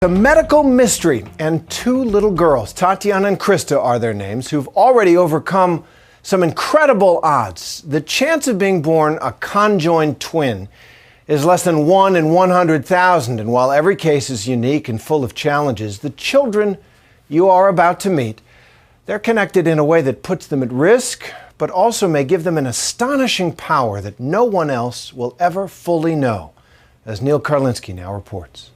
A medical mystery and two little girls, Tatiana and Krista are their names, who've already overcome some incredible odds. The chance of being born a conjoined twin is less than 1 in 100,000, and while every case is unique and full of challenges, the children you are about to meet, they're connected in a way that puts them at risk, but also may give them an astonishing power that no one else will ever fully know, as Neil Karlinski now reports.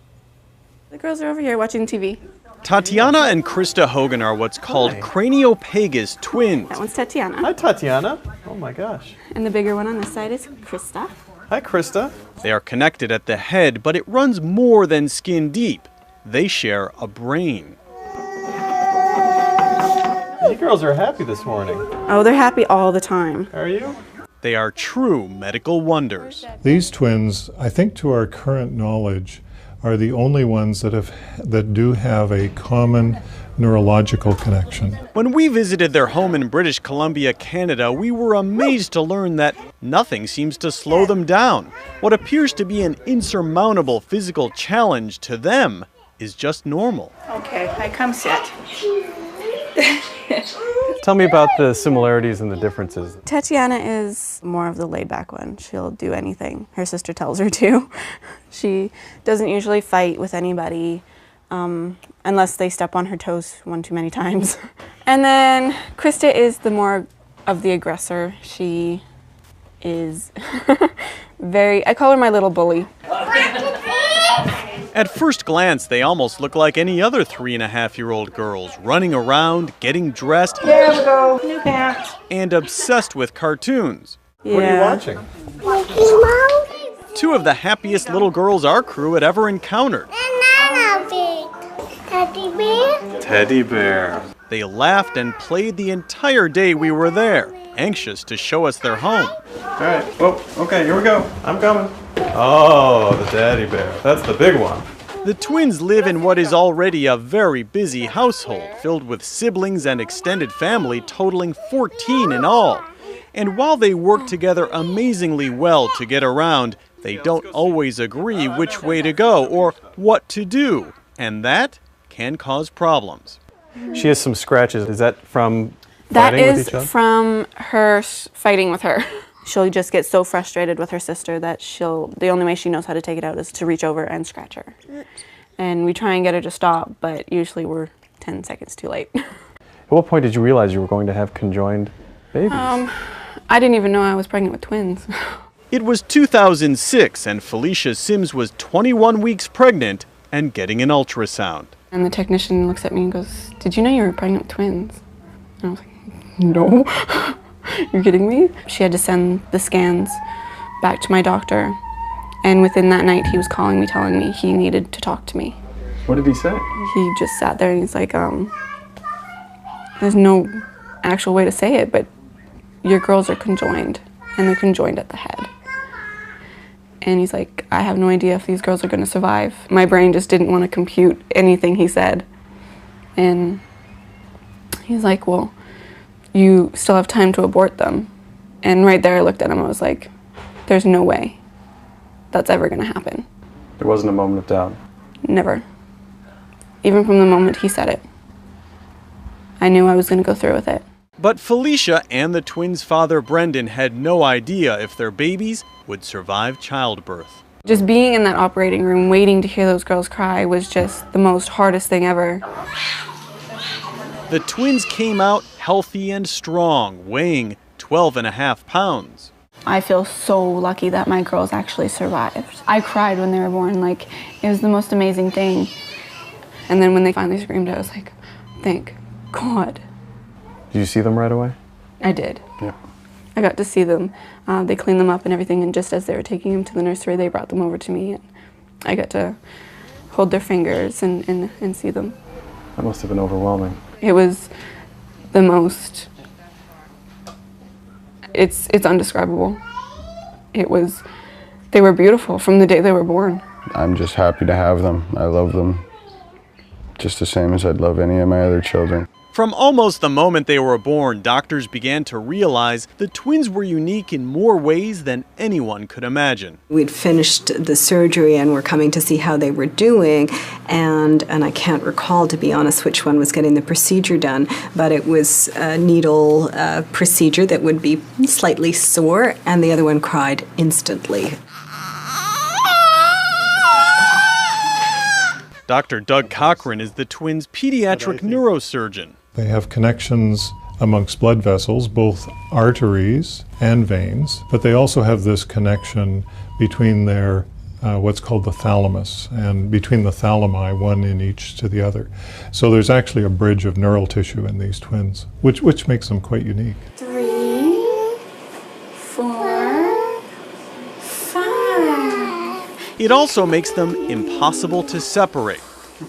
The girls are over here watching TV. Tatiana and Krista Hogan are what's called craniopagus twins. That one's Tatiana. Hi, Tatiana. Oh my gosh. And the bigger one on this side is Krista. Hi, Krista. They are connected at the head, but it runs more than skin deep. They share a brain. You girls are happy this morning. Oh, they're happy all the time. Are you? They are true medical wonders. These twins, I think to our current knowledge, are the only ones that do have a common neurological connection. When we visited their home in British Columbia, Canada, we were amazed to learn that nothing seems to slow them down. What appears to be an insurmountable physical challenge to them is just normal. Okay, I come sit. Tell me about the similarities and the differences. Tatiana is more of the laid-back one. She'll do anything her sister tells her to. She doesn't usually fight with anybody unless they step on her toes one too many times. And then Krista is the more of the aggressor. She is I call her my little bully. At first glance, they almost look like any other 3.5-year-old girls, running around, getting dressed, There we go, new pants. and obsessed with cartoons. What are you watching? Two of the happiest little girls our crew had ever encountered. Teddy bear? Teddy bear. They laughed and played the entire day we were there, anxious to show us their home. All right. Oh, okay, here we go. I'm coming. Oh, the teddy bear. That's the big one. The twins live in what is already a very busy household, filled with siblings and extended family totaling 14 in all. And while they work together amazingly well to get around, they don't always agree which way to go or what to do. And that can cause problems. She has some scratches. Is that from That fighting with is each other? from her fighting with her. She'll just get so frustrated with her sister that the only way she knows how to take it out is to reach over and scratch her. And we try and get her to stop, but usually we're 10 seconds too late. At what point did you realize you were going to have conjoined babies? I didn't even know I was pregnant with twins. It was 2006 and Felicia Sims was 21 weeks pregnant and getting an ultrasound. And the technician looks at me and goes, "Did you know you were pregnant with twins?" And I was like, "No." You're kidding me? She had to send the scans back to my doctor, and within that night he was calling me, telling me he needed to talk to me. What did he say? He just sat there and he's like, there's no actual way to say it, but your girls are conjoined, and they're conjoined at the head. And he's like, I have no idea if these girls are gonna survive. My brain just didn't want to compute anything he said. And he's like, well, you still have time to abort them. And right there I looked at him, I was like, there's no way that's ever gonna happen. There wasn't a moment of doubt. Never. Even from the moment he said it, I knew I was gonna go through with it. But Felicia and the twins' father Brendan had no idea if their babies would survive childbirth. Just being in that operating room, waiting to hear those girls cry was just the most hardest thing ever. The twins came out healthy and strong, weighing 12.5 pounds. I feel so lucky that my girls actually survived. I cried when they were born, like, it was the most amazing thing. And then when they finally screamed, I was like, thank God. Did you see them right away? I did. Yeah. I got to see them. They cleaned them up and everything, and just as they were taking them to the nursery, they brought them over to me, and I got to hold their fingers and see them. That must have been overwhelming. It was the most, it's undescribable. They were beautiful from the day they were born. I'm just happy to have them. I love them just the same as I'd love any of my other children. From almost the moment they were born, doctors began to realize the twins were unique in more ways than anyone could imagine. We'd finished the surgery and were coming to see how they were doing, and I can't recall, to be honest, which one was getting the procedure done, but it was a needle procedure that would be slightly sore, and the other one cried instantly. Dr. Doug Cochran is the twins' pediatric neurosurgeon. They have connections amongst blood vessels, both arteries and veins, but they also have this connection between their what's called the thalamus, and between the thalami, one in each to the other. So there's actually a bridge of neural tissue in these twins, which makes them quite unique. 3, 4, 5. It also makes them impossible to separate.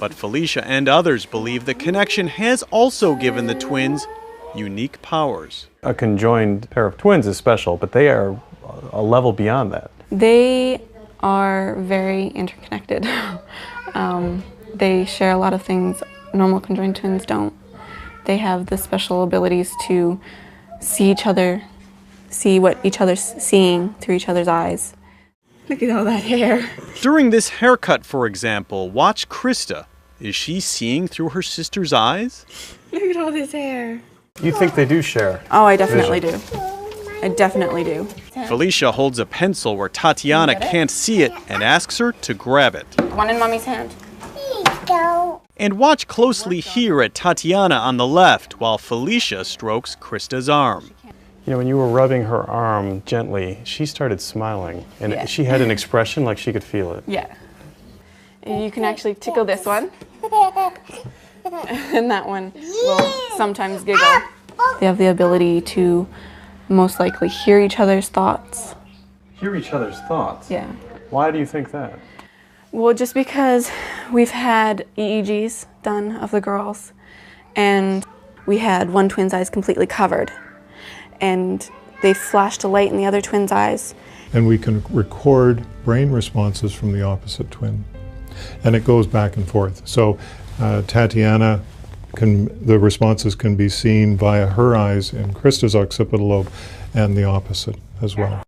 But Felicia and others believe the connection has also given the twins unique powers. A conjoined pair of twins is special, but they are a level beyond that. They are very interconnected. They share a lot of things normal conjoined twins don't. They have the special abilities to see each other, see what each other's seeing through each other's eyes. Look at all that hair. During this haircut, for example, watch Krista. Is she seeing through her sister's eyes? Look at all this hair. You think they do share? Oh, I definitely do. I definitely do. Felicia holds a pencil where Tatiana can't see it and asks her to grab it. One in Mommy's hand. And watch closely here at Tatiana on the left while Felicia strokes Krista's arm. You know, when you were rubbing her arm gently, she started smiling, and Yeah. she had an expression like she could feel it. Yeah. You can actually tickle this one. And that one will sometimes giggle. They have the ability to most likely hear each other's thoughts. Hear each other's thoughts? Yeah. Why do you think that? Well, just because we've had EEGs done of the girls, and we had one twin's eyes completely covered, and they flashed a light in the other twin's eyes. And we can record brain responses from the opposite twin. And it goes back and forth. So Tatiana, the responses can be seen via her eyes in Krista's occipital lobe, and the opposite as well.